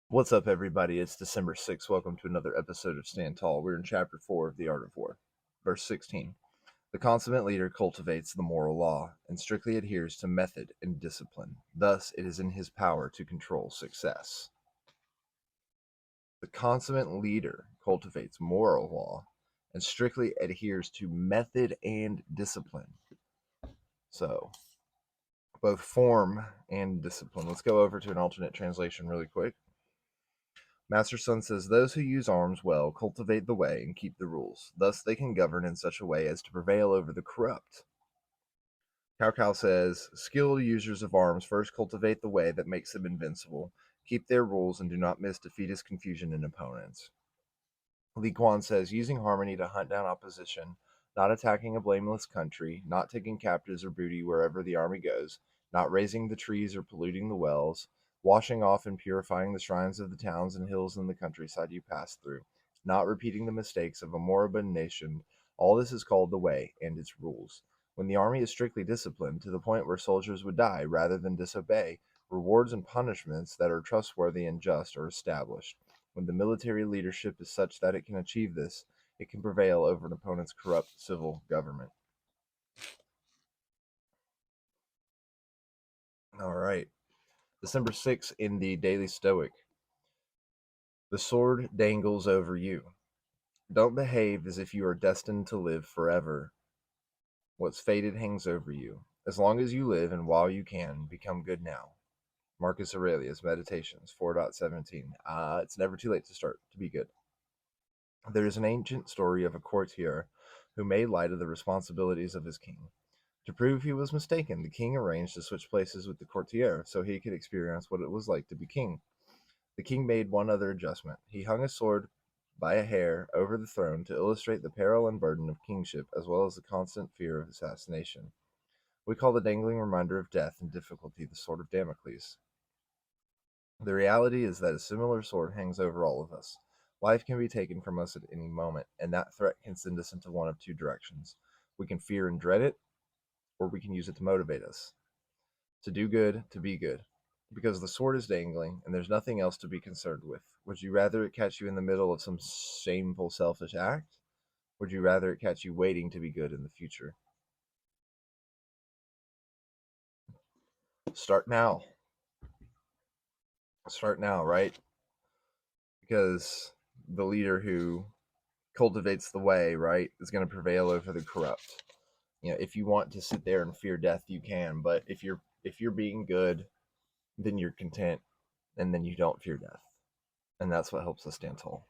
What's up, everybody? It's December 6th. Welcome to another episode of Stand Tall. We're in Chapter 4 of The Art of War. Verse 16. The consummate leader cultivates the moral law and strictly adheres to method and discipline. Thus, it is in his power to control success. The consummate leader cultivates moral law and strictly adheres to method and discipline. So, both form and discipline. Let's go over to an alternate translation really quick. Master Sun says, those who use arms well cultivate the way and keep the rules. Thus they can govern in such a way as to prevail over the corrupt. Cao says, skilled users of arms first cultivate the way that makes them invincible, keep their rules, and do not miss defeatist confusion in opponents. Li Kuan says, using harmony to hunt down opposition, not attacking a blameless country, not taking captives or booty wherever the army goes, not raising the trees or polluting the wells, washing off and purifying the shrines of the towns and hills in the countryside you pass through, not repeating the mistakes of a moribund nation. All this is called the way and its rules. When the army is strictly disciplined to the point where soldiers would die rather than disobey, rewards and punishments that are trustworthy and just are established. When the military leadership is such that it can achieve this, it can prevail over an opponent's corrupt civil government. All right. December 6th in the Daily Stoic. The sword dangles over you. Don't behave as if you are destined to live forever. What's fated hangs over you. As long as you live and while you can, become good now. Marcus Aurelius, Meditations 4.17. It's never too late to start to be good. There is an ancient story of a courtier who made light of the responsibilities of his king. To prove he was mistaken, the king arranged to switch places with the courtier so he could experience what it was like to be king. The king made one other adjustment. He hung a sword by a hair over the throne to illustrate the peril and burden of kingship, as well as the constant fear of assassination. We call the dangling reminder of death and difficulty the sword of Damocles. The reality is that a similar sword hangs over all of us. Life can be taken from us at any moment, and that threat can send us into one of two directions. We can fear and dread it, or we can use it to motivate us. To do good, to be good. Because the sword is dangling, and there's nothing else to be concerned with. Would you rather it catch you in the middle of some shameful, selfish act? Would you rather it catch you waiting to be good in the future? Start now. Start now, right? Because the leader who cultivates the way, right, is going to prevail over the corrupt. If you want to sit there and fear death, you can, but if you're being good, then you're content, and then you don't fear death. And that's what helps us stand tall.